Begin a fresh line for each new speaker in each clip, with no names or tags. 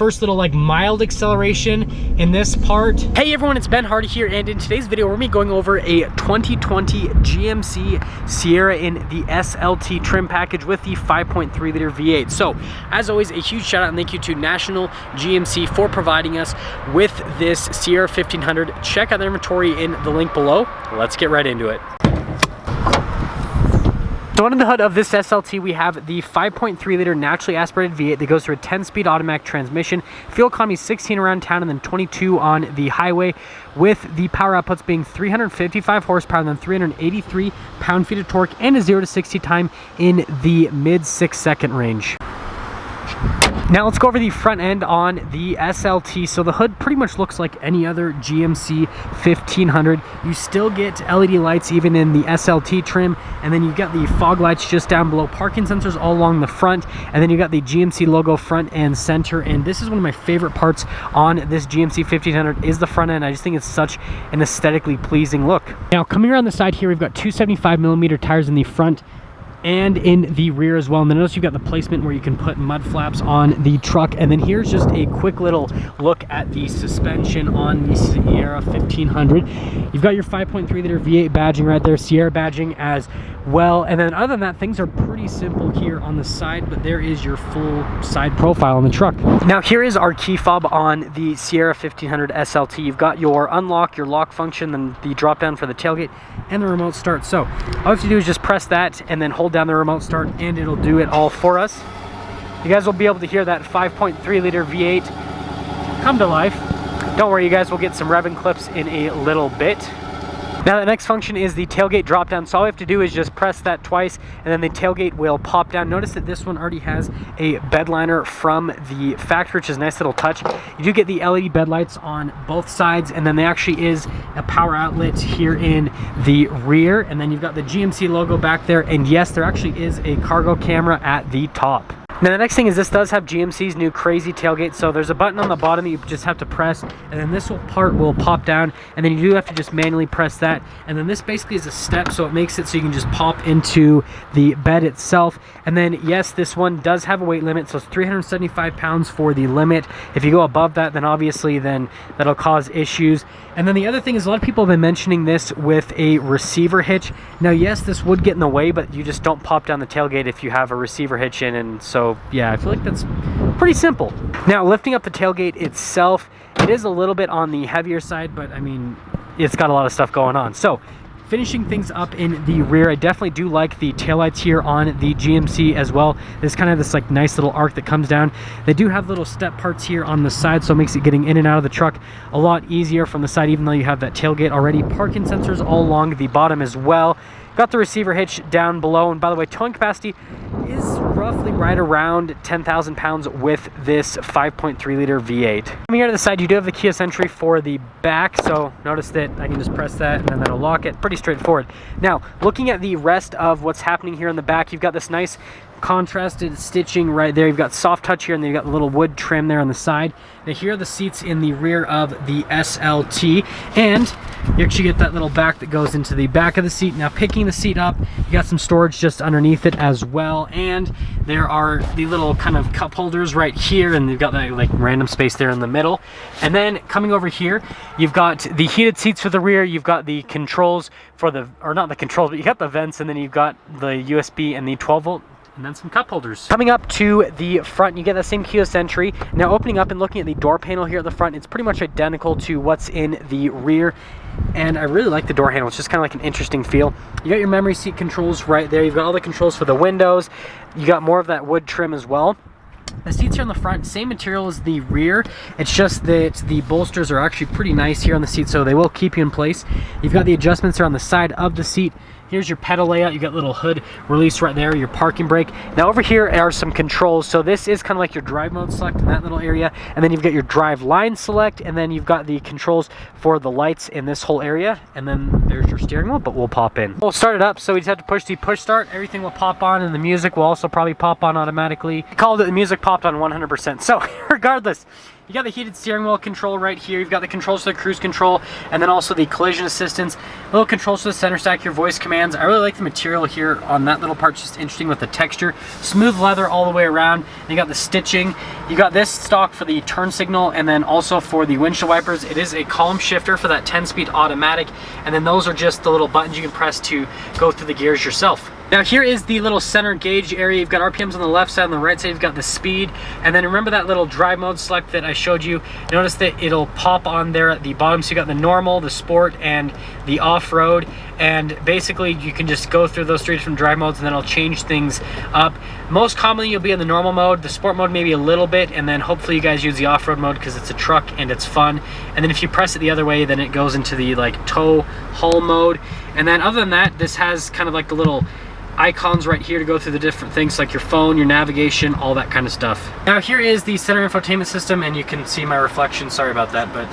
first little like mild acceleration in this part. Hey everyone, it's Ben Hardy here, and in today's video we're gonna be going over a 2020 GMC Sierra in the SLT trim package with the 5.3 liter V8. So as always, a huge shout out and thank you to National GMC for providing us with this Sierra 1500. Check out their inventory in the link below. Let's get right into it. So under the hood of this SLT, we have the 5.3 liter naturally aspirated V8 that goes through a 10-speed automatic transmission. Fuel economy 16 around town and then 22 on the highway, with the power outputs being 355 horsepower and then 383 pound-feet of torque, and a 0 to 60 time in the mid 6-second range. Now let's go over the front end on the SLT. So the hood pretty much looks like any other GMC 1500. You still get LED lights even in the SLT trim, and then you've got the fog lights just down below, parking sensors all along the front, and then you got the GMC logo front and center. And this is one of my favorite parts on this GMC 1500 is the front end. I just think it's such an aesthetically pleasing look. Now coming around the side here, we've got two 75mm tires in the front and in the rear as well. And then notice you've got the placement where you can put mud flaps on the truck. And then here's just a quick little look at the suspension on the Sierra 1500. You've got your 5.3 liter V8 badging right there, Sierra badging as well. And then other than that, things are pretty simple here on the side, but there is your full side profile on the truck. Now here is our key fob on the Sierra 1500 SLT. You've got your unlock, your lock function, then the drop down for the tailgate, and the remote start. So all you have to do is just press that and then hold down the remote start, and it'll do it all for us. You guys will be able to hear that 5.3 liter V8 come to life. Don't worry, you guys will get some revving clips in a little bit. Now the next function is the tailgate drop down. So all we have to do is just press that twice and then the tailgate will pop down. Notice that this one already has a bed liner from the factory, which is a nice little touch. You do get the LED bed lights on both sides, and then there actually is a power outlet here in the rear, and then you've got the GMC logo back there, and yes, there actually is a cargo camera at the top. Now the next thing is this does have GMC's new crazy tailgate. So there's a button on the bottom that you just have to press, and then this part will pop down, and then you do have to just manually press that. And then this basically is a step, so it makes it so you can just pop into the bed itself. And then yes, this one does have a weight limit, so it's 375 pounds for the limit. If you go above that, then obviously then that'll cause issues. And then the other thing is a lot of people have been mentioning this with a receiver hitch. Now yes, this would get in the way, but you just don't pop down the tailgate if you have a receiver hitch in, and so yeah, I feel like that's pretty simple. Now lifting up the tailgate itself, it is a little bit on the heavier side, but I mean, it's got a lot of stuff going on. So finishing things up in the rear, I definitely do like the taillights here on the GMC as well. There's kind of this like nice little arc that comes down. They do have little step parts here on the side, so it makes it getting in and out of the truck a lot easier from the side, even though you have that tailgate already. Parking sensors all along the bottom as well. Got the receiver hitch down below, and by the way, towing capacity is roughly right around 10,000 pounds with this 5.3 liter V8. Coming here to the side, you do have the keyless entry for the back, so notice that I can just press that and then that'll lock it. Pretty straightforward. Now, looking at the rest of what's happening here in the back, you've got this nice contrasted stitching right there. You've got soft touch here, and then you've got the little wood trim there on the side. Now here are the seats in the rear of the SLT, and you actually get that little back that goes into the back of the seat. Now picking the seat up, you got some storage just underneath it as well, and there are the little kind of cup holders right here, and you've got that like random space there in the middle. And then coming over here, you've got the heated seats for the rear, you've got the controls for the, or not the controls, but you got the vents, and then you've got the USB and the 12 volt, and then some cup holders. Coming up to the front, you get the same keyless entry. Now opening up and looking at the door panel here at the front, it's pretty much identical to what's in the rear, and I really like the door handle. It's just kind of like an interesting feel. You got your memory seat controls right there. You've got all the controls for the windows. You got more of that wood trim as well. The seats here on the front, same material as the rear. It's just that the bolsters are actually pretty nice here on the seat, so they will keep you in place. You've got the adjustments here on the side of the seat. Here's your pedal layout. You got little hood release right there, your parking brake. Now over here are some controls. So this is kind of like your drive mode select in that little area. And then you've got your drive line select, and then you've got the controls for the lights in this whole area. And then there's your steering wheel, but we'll pop in. We'll start it up, so we just have to push the push start. Everything will pop on, and the music will also probably pop on automatically. We called it the music popped on 100%. So regardless, You got the heated steering wheel control right here. You've got the controls for the cruise control, and then also the collision assistance. Little controls for the center stack, your voice commands. I really like the material here on that little part. It's just interesting with the texture. Smooth leather all the way around. And you got the stitching. You got this stock for the turn signal, and then also for the windshield wipers. It is a column shifter for that 10-speed automatic, and then those are just the little buttons you can press to go through the gears yourself. Now here is the little center gauge area. You've got RPMs on the left side, on the right side you've got the speed, and then remember that little drive mode select that I showed you. Notice that it'll pop on there at the bottom. So you got the normal, the sport, and the off-road, and basically you can just go through those 3 different drive modes, and then it'll change things up. Most commonly you'll be in the normal mode, the sport mode maybe a little bit, and then hopefully you guys use the off-road mode because it's a truck and it's fun. And then if you press it the other way, then it goes into the like tow haul mode. And then other than that, this has kind of like the little icons right here to go through the different things like your phone, your navigation, all that kind of stuff. Now here is the center infotainment system, and you can see my reflection, sorry about that, but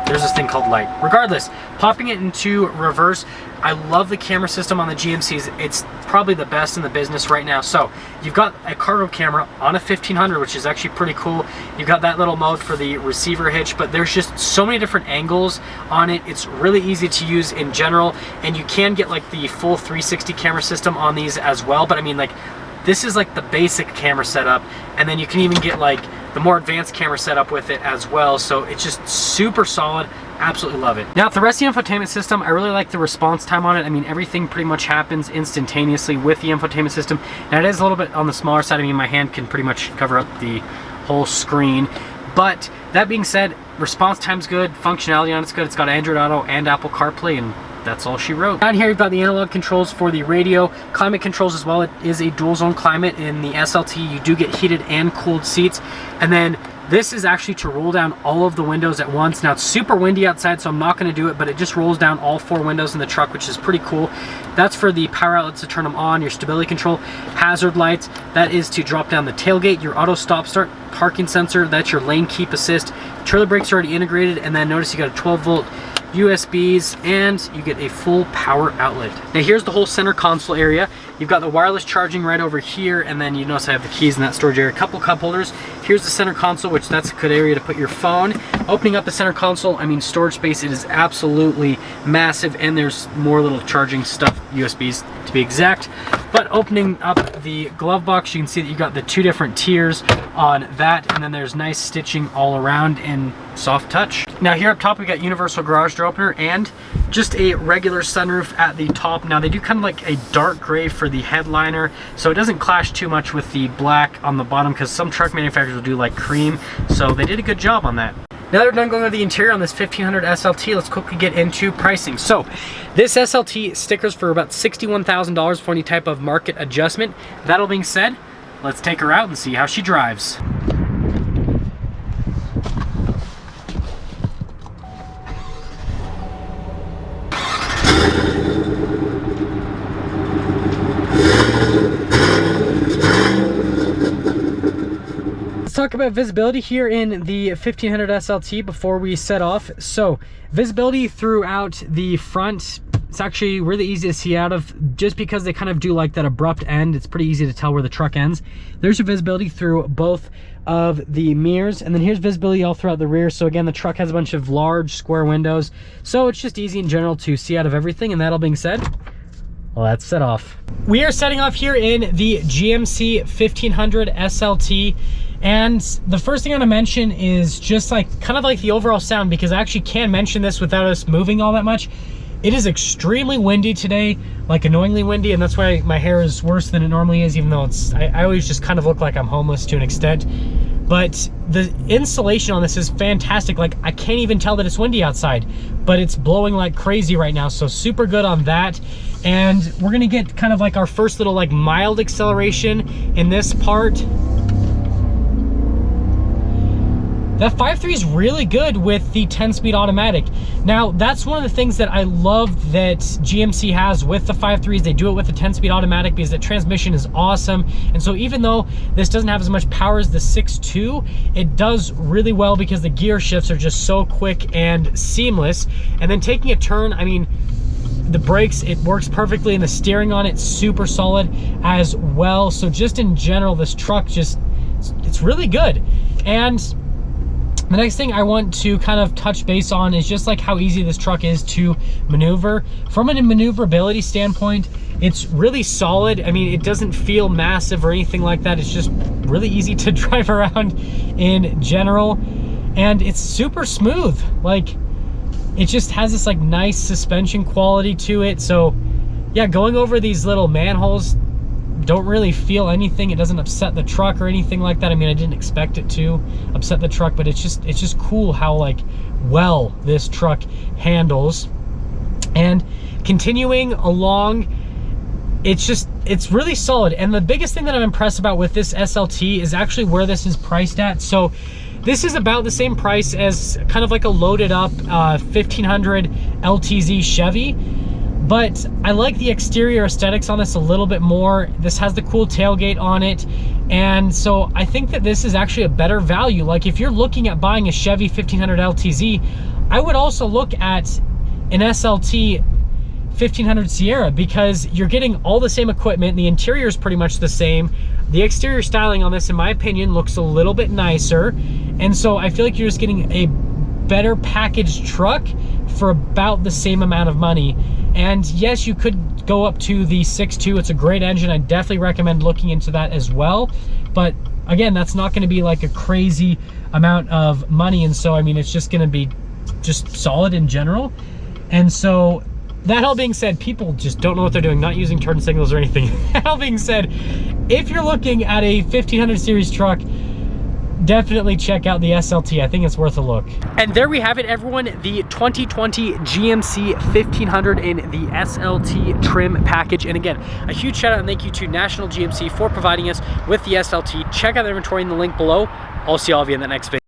there's this thing called light. Regardless, popping it into reverse, I love the camera system on the GMCs. It's probably the best in the business right now. So you've got a cargo camera on a 1500, which is actually pretty cool. You've got that little mode for the receiver hitch, but there's just so many different angles on it. It's really easy to use in general, and you can get like the full 360 camera system on these as well. But I mean, like, this is like the basic camera setup, and then you can even get like the more advanced camera setup with it as well. So it's just super solid. Absolutely love it. Now, the rest of the infotainment system, I really like the response time on it. I mean, everything pretty much happens instantaneously with the infotainment system. Now, it is a little bit on the smaller side. I mean, my hand can pretty much cover up the whole screen. But that being said, response time's good, functionality on it's good. It's got Android Auto and Apple CarPlay, and that's all she wrote. Down here, you've got the analog controls for the radio, climate controls as well. It is a dual zone climate. In the SLT, you do get heated and cooled seats. And then this is actually to roll down all of the windows at once. Now, it's super windy outside, so I'm not going to do it, but it just rolls down all 4 windows in the truck, which is pretty cool. That's for the power outlets to turn them on, your stability control, hazard lights. That is to drop down the tailgate, your auto stop start, parking sensor. That's your lane keep assist. Trailer brakes are already integrated, and then notice you got a 12-volt USBs, and you get a full power outlet. Now here's the whole center console area. You've got the wireless charging right over here, and then you notice I have the keys in that storage area, a couple cup holders. Here's the center console, which that's a good area to put your phone. Opening up the center console, I mean, storage space, it is absolutely massive, and there's more little charging stuff, USBs to be exact. But opening up the glove box, you can see that you got the 2 different tiers on that, and then there's nice stitching all around and soft touch. Now here up top, we got universal garage door opener and just a regular sunroof at the top. Now they do kind of like a dark gray for the headliner, so it doesn't clash too much with the black on the bottom, because some truck manufacturers will do like cream, so they did a good job on that. Now that we're done going over the interior on this 1500 SLT, let's quickly get into pricing. So this SLT stickers for about $61,000 for any type of market adjustment. That all being said, let's take her out and see how she drives. Let's talk about visibility here in the 1500 SLT before we set off. So visibility throughout the front, it's actually really easy to see out of, just because they kind of do like that abrupt end. It's pretty easy to tell where the truck ends. There's your visibility through both of the mirrors, and then here's visibility all throughout the rear. So again, the truck has a bunch of large square windows, so it's just easy in general to see out of everything. And that all being said, well, let's set off. We are setting off here in the GMC 1500 SLT. And the first thing I want to mention is just like kind of like the overall sound, because I actually can mention this without us moving all that much. It is extremely windy today, like annoyingly windy, and that's why my hair is worse than it normally is, even though it's, I always just kind of look like I'm homeless to an extent. But the insulation on this is fantastic. Like, I can't even tell that it's windy outside, but it's blowing like crazy right now, so super good on that. And we're gonna get kind of like our first little like mild acceleration in this part. That 5.3 is really good with the 10-speed automatic. Now, that's one of the things that I love that GMC has with the 5.3 is they do it with the 10-speed automatic, because the transmission is awesome. And so even though this doesn't have as much power as the 6.2, it does really well because the gear shifts are just so quick and seamless. And then taking a turn, I mean, the brakes, it works perfectly, and the steering on it's super solid as well. So just in general, this truck just, it's really good. And The next thing I want to kind of touch base on is just like how easy this truck is to maneuver. From a maneuverability standpoint, it's really solid. I mean, it doesn't feel massive or anything like that. It's just really easy to drive around in general. And it's super smooth. Like, it just has this like nice suspension quality to it. So yeah, going over these little manholes, don't really feel anything. It doesn't upset the truck or anything like that. I mean, I didn't expect it to upset the truck, but it's just cool how like well this truck handles. And continuing along, it's really solid. And the biggest thing that I'm impressed about with this SLT is actually where this is priced at. So this is about the same price as kind of like a loaded up 1500 LTZ Chevy. But I like the exterior aesthetics on this a little bit more. This has the cool tailgate on it. And so I think that this is actually a better value. Like, if you're looking at buying a Chevy 1500 LTZ, I would also look at an SLT 1500 Sierra, because you're getting all the same equipment. The interior is pretty much the same. The exterior styling on this, in my opinion, looks a little bit nicer. And so I feel like you're just getting a better packaged truck for about the same amount of money. And yes, you could go up to the 6.2. It's a great engine. I definitely recommend looking into that as well. But again, that's not going to be like a crazy amount of money. And so, I mean, it's just going to be just solid in general. And so that all being said, people just don't know what they're doing, not using turn signals or anything. That all being said, if you're looking at a 1500 series truck, definitely check out the SLT. I think it's worth a look. And there we have it, everyone. The 2020 GMC 1500 in the SLT trim package. And again, a huge shout out and thank you to National GMC for providing us with the SLT. Check out the inventory in the link below. I'll see all of you in the next video.